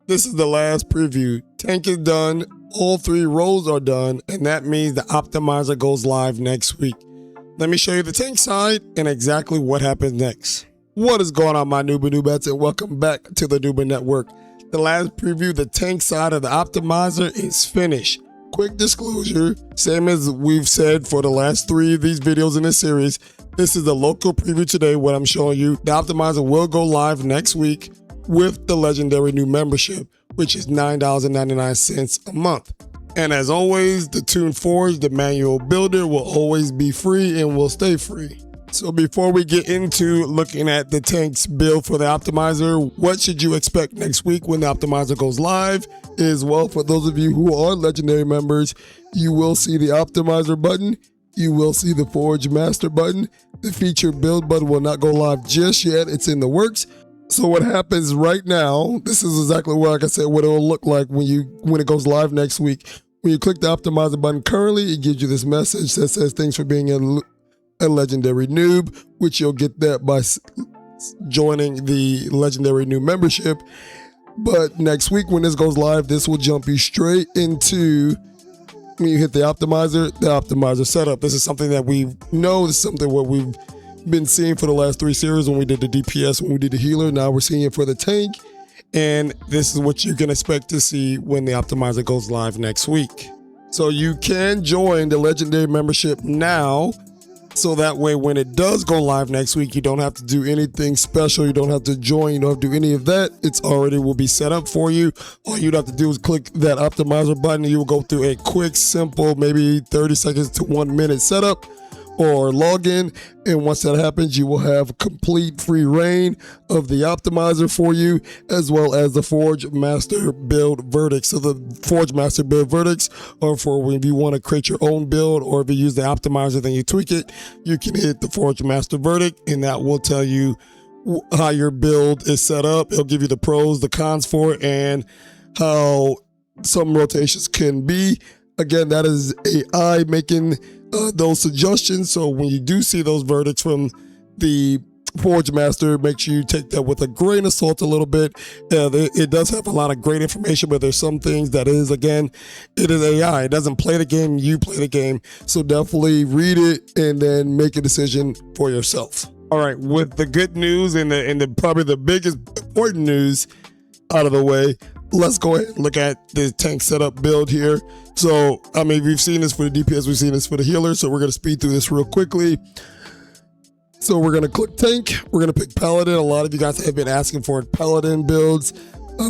This is the last preview. Tank is done, all 3 roles are done, and that means the optimizer goes live next week. Let me show you the tank side and exactly what happens next. What is going on, my noob-a-noobettes, and welcome back to the Noob Network. The last preview, the tank side of the optimizer is finished. Quick disclosure, same as we've said for the last 3 of these videos in this series, this is the local preview today, what I'm showing you. The optimizer will go live next week with the legendary new membership, which is $9.99 a month. And as always, the Toon Forge, the manual builder, will always be free and will stay free. So before we get into looking at the tank's build for the optimizer, what should you expect next week when the optimizer goes live is, well, for those of you who are legendary members, you will see the optimizer button, you will see the Forgemaster button. The feature build button will not go live just yet, it's in the works. So what happens right now, this is exactly what, like I said, what it will look like when it goes live next week. When you click the optimizer button currently, it gives you this message that says thanks for being a legendary noob, which you'll get that by joining the legendary new membership. But next week when this goes live, this will jump you straight into, when you hit the optimizer setup. This is something that we know, this is something what we've been seeing for the last 3 series when we did the DPS, when we did the healer. Now we're seeing it for the tank, and this is what you can expect to see when the optimizer goes live next week. So you can join the legendary membership now, so that way when it does go live next week, you don't have to do anything special, you don't have to join, you don't have to do any of that. It's already will be set up for you. All you'd have to do is click that optimizer button, and you will go through a quick, simple, maybe 30 seconds to 1 minute setup or login, and once that happens, you will have complete free reign of the optimizer for you, as well as the Forgemaster build verdicts. So the Forgemaster build verdicts are for when you want to create your own build, or if you use the optimizer, then you tweak it, you can hit the Forgemaster verdict, and that will tell you how your build is set up. It'll give you the pros, the cons for it, and how some rotations can be. Again, that is AI making those suggestions. So when you do see those verdicts from the Forgemaster, make sure you take that with a grain of salt a little bit. It does have a lot of great information, but there's some things that is, again, it is AI. It doesn't play the game, you play the game. So definitely read it and then make a decision for yourself. All right, with the good news and the probably the biggest important news out of the way, let's go ahead and look at the tank setup build here. So, I mean, we've seen this for the DPS, we've seen this for the healer, so we're going to speed through this real quickly. So we're going to click tank, we're going to pick Paladin. A lot of you guys have been asking for Paladin builds,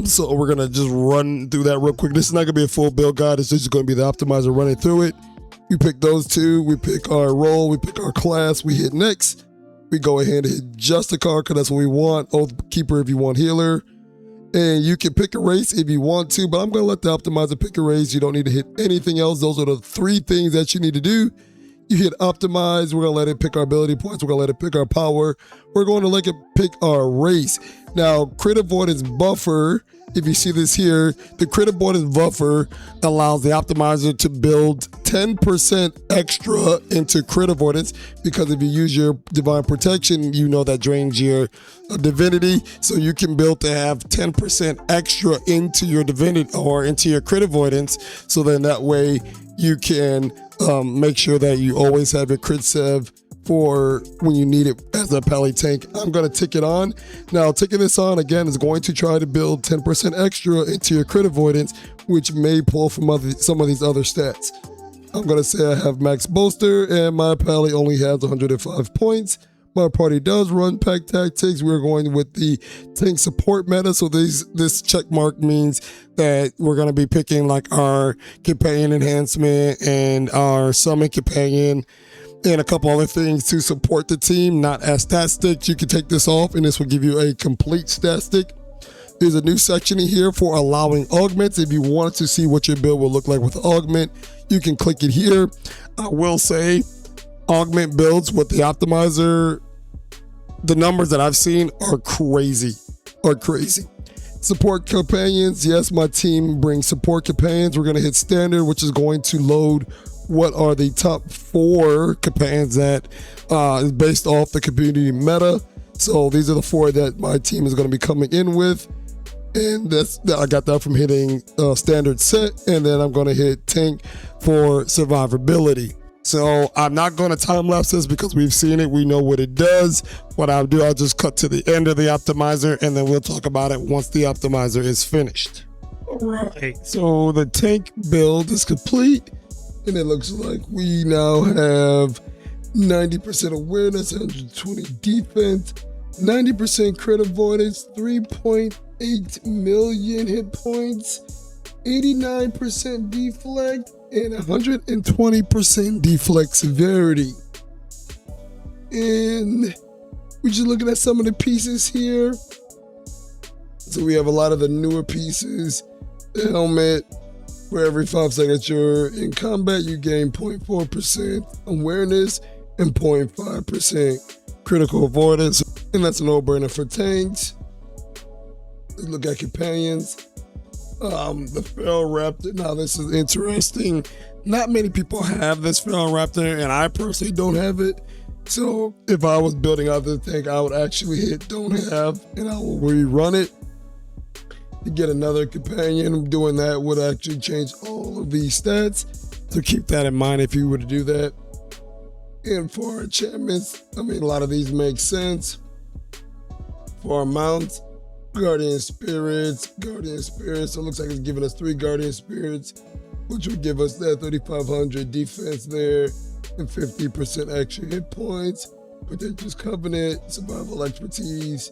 so we're going to just run through that real quick. This is not going to be a full build guide, it's just going to be the optimizer running through it. We pick those 2, we pick our role, we pick our class, we hit next. We go ahead and hit Justicar, because that's what we want. Oath Keeper if you want healer. And you can pick a race if you want to, but I'm going to let the optimizer pick a race. You don't need to hit anything else. Those are the 3 things that you need to do. You hit optimize. We're going to let it pick our ability points. We're going to let it pick our power. We're going to let it pick our race. Now, crit avoidance buffer, if you see this here, the crit avoidance buffer allows the optimizer to build 10% extra into crit avoidance, because if you use your divine protection, you know that drains your divinity. So you can build to have 10% extra into your divinity or into your crit avoidance. So then that way you can make sure that you always have your crit save for when you need it as a pally tank. I'm going to tick it on. Now, ticking this on, again, is going to try to build 10% extra into your crit avoidance, which may pull from some of these other stats. I'm going to say I have max bolster, and my pally only has 105 points. My party does run pact tactics. We're going with the tank support meta, so this check mark means that we're going to be picking like our companion enhancement and our summon companion, and a couple other things to support the team, not as stat sticks. You can take this off, and this will give you a complete stat stick. There's a new section in here for allowing augments. If you wanted to see what your build will look like with augment, you can click it here. I will say, augment builds with the optimizer, the numbers that I've seen are crazy, Support companions, yes, my team brings support companions. We're going to hit standard, which is going to load what are the top 4 companions that is based off the community meta. So these are the 4 that my team is going to be coming in with. And I got that from hitting standard set, and then I'm going to hit tank for survivability. So I'm not going to time lapse this because we've seen it. We know what it does. What I'll do, I'll just cut to the end of the optimizer, and then we'll talk about it once the optimizer is finished. All right, so the tank build is complete, and it looks like we now have 90% awareness, 120 defense, 90% crit avoidance, 3.8 million hit points, 89% deflect, and 120% deflect severity. And we're just looking at some of the pieces here. So we have a lot of the newer pieces. The helmet, for every 5 seconds you're in combat, you gain 0.4% awareness and 0.5% critical avoidance. And that's a no-brainer for tanks. Let's look at companions. The Feral Raptor. Now this is interesting. Not many people have this Feral Raptor, and I personally don't have it. So if I was building out the tank, I would actually hit don't have, and I will rerun it to get another companion. Doing that would actually change all of these stats. So keep that in mind if you were to do that. And for our enchantments, I mean, a lot of these make sense. For our mounts, Guardian Spirits. So it looks like it's giving us 3 Guardian Spirits, which would give us that 3,500 defense there and 50% extra hit points. Protector's Covenant, Survival Expertise,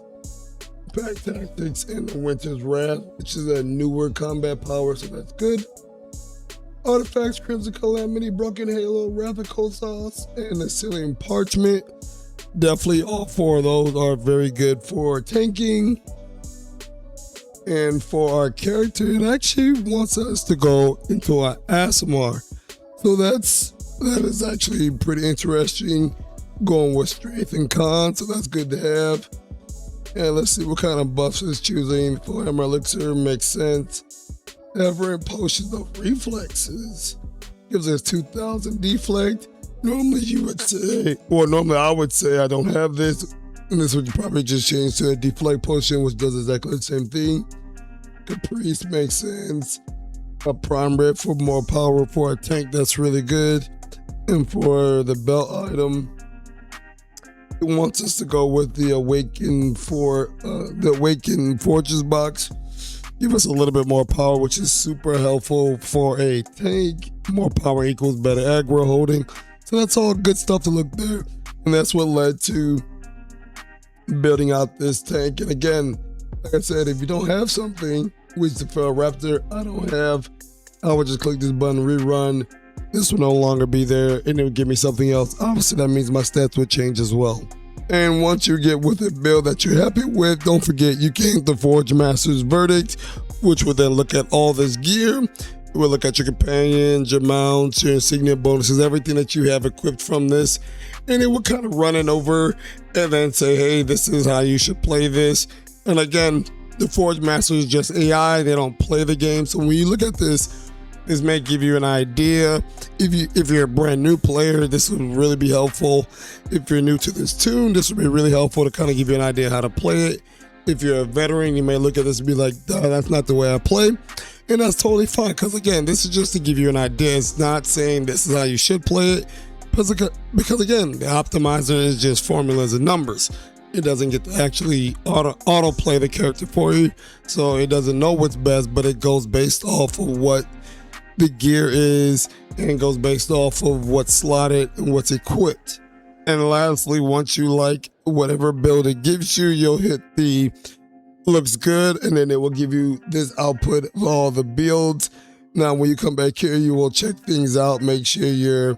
Pact Tactics, and the Winter's Wrath, which is a newer combat power, so that's good. Artifacts, Crimson Calamity, Broken Halo, Wrath of Kosas, and the Cillian Parchment. Definitely all 4 of those are very good for tanking. And for our character, it actually wants us to go into our ASMR. So that is actually pretty interesting, going with strength and con, so that's good to have. And let's see what kind of buffs it's choosing. For Hammer Elixir makes sense. Everett Potions of Reflexes gives us 2,000 deflect. Normally you would say, or normally I would say I don't have this, and this would probably just change to a deflect potion, which does exactly the same thing. Caprice makes sense. A prime red for more power for a tank, that's really good. And for the belt item, it wants us to go with the Awakened Forges box. Give us a little bit more power, which is super helpful for a tank. More power equals better aggro holding. So that's all good stuff to look there. And that's what led to building out this tank. And again, like I said, if you don't have something, which the Feral Raptor I don't have, I would just click this button, rerun. This will no longer be there, and it would give me something else. Obviously, that means my stats would change as well. And once you get with a build that you're happy with, don't forget you can get the Forgemaster's verdict, which will then look at all this gear. It will look at your companions, your mounts, your insignia bonuses, everything that you have equipped from this. And it will kind of run it over and then say, hey, this is how you should play this. And again, the Forgemaster is just AI. They don't play the game. So when you look at this, this may give you an idea. If you're a brand new player, this would really be helpful. If you're new to this Toon, this would be really helpful to kind of give you an idea how to play it. If you're a veteran, you may look at this and be like, that's not the way I play. And that's totally fine, because again, this is just to give you an idea. It's not saying this is how you should play it. Because again, the optimizer is just formulas and numbers. It doesn't get to actually auto play the character for you. So it doesn't know what's best, but it goes based off of what the gear is, and goes based off of what's slotted and what's equipped. And lastly, once you like whatever build it gives you, you'll hit the looks good, and then it will give you this output of all the builds. Now when you come back here, you will check things out, make sure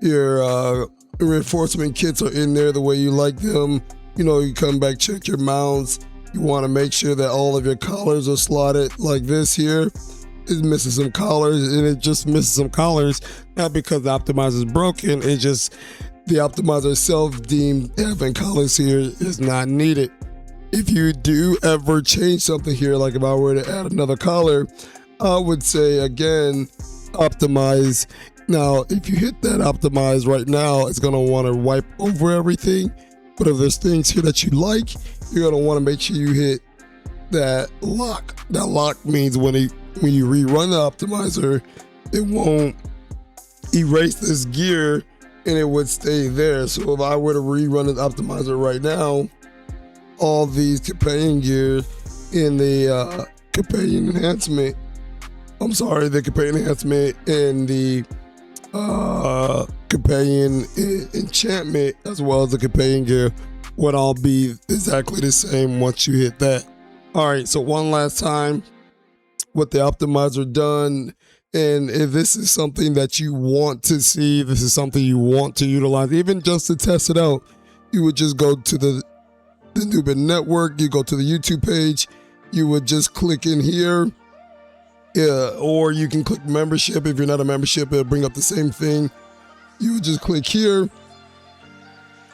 your reinforcement kits are in there the way you like them. You know, you come back, check your mounts. You want to make sure that all of your collars are slotted like this here. It's missing some collars, and it just misses some collars, not because the optimizer is broken. It's just the optimizer itself deemed having collars here is not needed. If you do ever change something here, like if I were to add another collar, I would say again, optimize. Now, if you hit that optimize right now, it's gonna wanna wipe over everything. But if there's things here that you like, you're gonna wanna make sure you hit that lock. That lock means when you rerun the optimizer, it won't erase this gear and it would stay there. So if I were to rerun the optimizer right now, all these companion gear in the companion enhancement, the companion enhancement and the companion enchantment, as well as the companion gear, would all be exactly the same once you hit that. All right, so one last time with the optimizer done. And if this is something that you want to see, this is something you want to utilize, even just to test it out, you would just go to the Newbin Network, you go to the YouTube page, you would just click in here, or you can click membership. If you're not a membership, it'll bring up the same thing. You would just click here,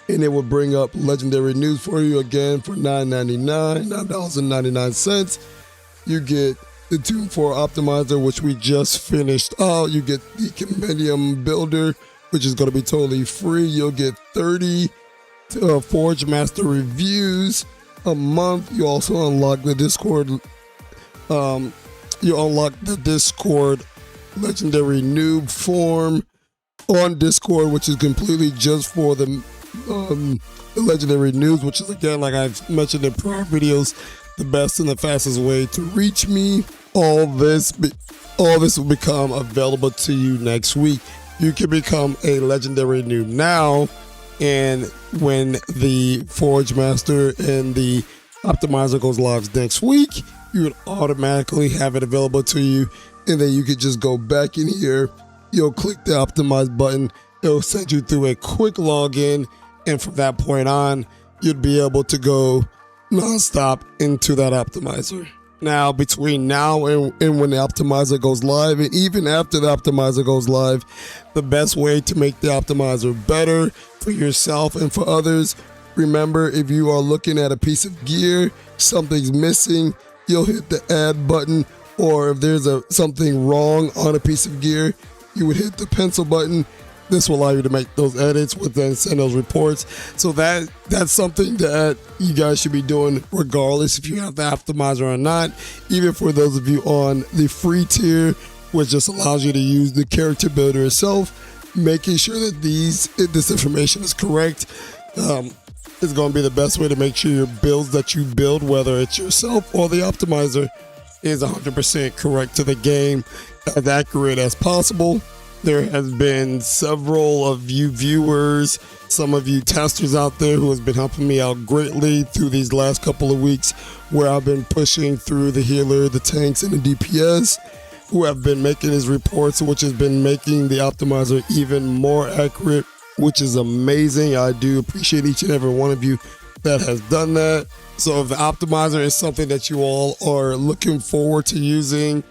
and it will bring up legendary news for you again for $9.99. You get the Toon 4 optimizer, which we just finished. You get the compendium builder, which is going to be totally free. You'll get 30 Forgemaster reviews a month. You also unlock the Discord. You unlock the Discord legendary noob form on Discord, which is completely just for the legendary news, which is, again, like I've mentioned in prior videos, the best and the fastest way to reach me. All this will become available to you next week. You can become a legendary noob now, and when the Forgemaster and the optimizer goes live next week, you would automatically have it available to you, and then you could just go back in here. You'll click the optimize button. It'll send you through a quick login, and from that point on, you'd be able to go nonstop into that optimizer. Now, between now and when the optimizer goes live, and even after the optimizer goes live, the best way to make the optimizer better for yourself and for others, remember, if you are looking at a piece of gear, something's missing, you'll hit the add button, or if there's something wrong on a piece of gear, you would hit the pencil button. This will allow you to make those edits, with then send those reports. So that's something that you guys should be doing regardless if you have the optimizer or not. Even for those of you on the free tier, which just allows you to use the character builder itself, making sure that this information is correct is going to be the best way to make sure your builds that you build, whether it's yourself or the optimizer, is 100% correct to the game, as accurate as possible. There has been several of you viewers, some of you testers out there who has been helping me out greatly through these last couple of weeks, where I've been pushing through the healer, the tanks, and the DPS, who have been making his reports, which has been making the optimizer even more accurate, which is amazing. I do appreciate each and every one of you that has done that. So if the optimizer is something that you all are looking forward to using,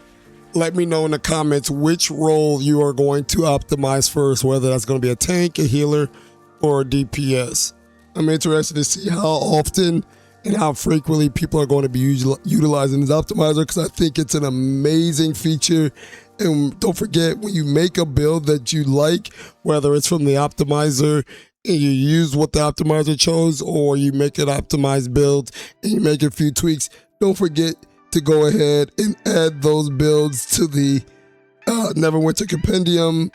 let me know in the comments which role you are going to optimize first, whether that's going to be a tank, a healer, or a DPS. I'm interested to see how often and how frequently people are going to be utilizing this optimizer, because I think it's an amazing feature. And don't forget, when you make a build that you like, whether it's from the optimizer and you use what the optimizer chose, or you make an optimized build and you make a few tweaks, don't forget to go ahead and add those builds to the Neverwinter compendium,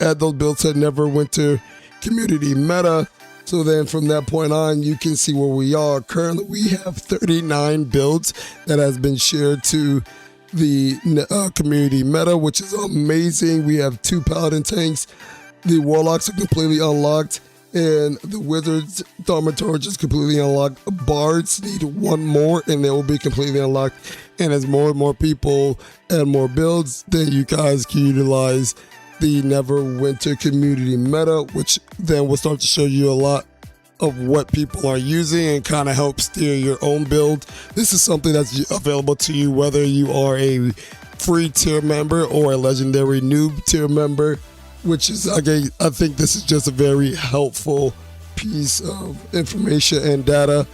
add those builds to Neverwinter community meta. So then from that point on, you can see where we are. Currently, we have 39 builds that has been shared to the community meta, which is amazing. We have 2 Paladin tanks. The Warlocks are completely unlocked, and the Wizards Thaumaturge is completely unlocked. Bards need 1 more, and they will be completely unlocked. And as more and more people add more builds, then you guys can utilize the Neverwinter community meta, which then will start to show you a lot of what people are using and kind of help steer your own build. This is something that's available to you whether you are a free tier member or a legendary noob tier member, which is, again, I think this is just a very helpful piece of information and data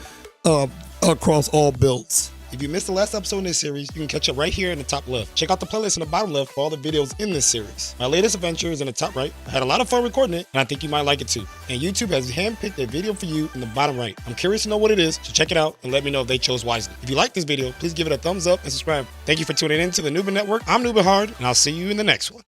across all builds. If you missed the last episode in this series, you can catch up right here in the top left. Check out the playlist in the bottom left for all the videos in this series. My latest adventure is in the top right. I had a lot of fun recording it, and I think you might like it too. And YouTube has handpicked a video for you in the bottom right. I'm curious to know what it is, so check it out and let me know if they chose wisely. If you like this video, please give it a thumbs up and subscribe. Thank you for tuning in to the Newbin Network. I'm Newbin Hard, and I'll see you in the next one.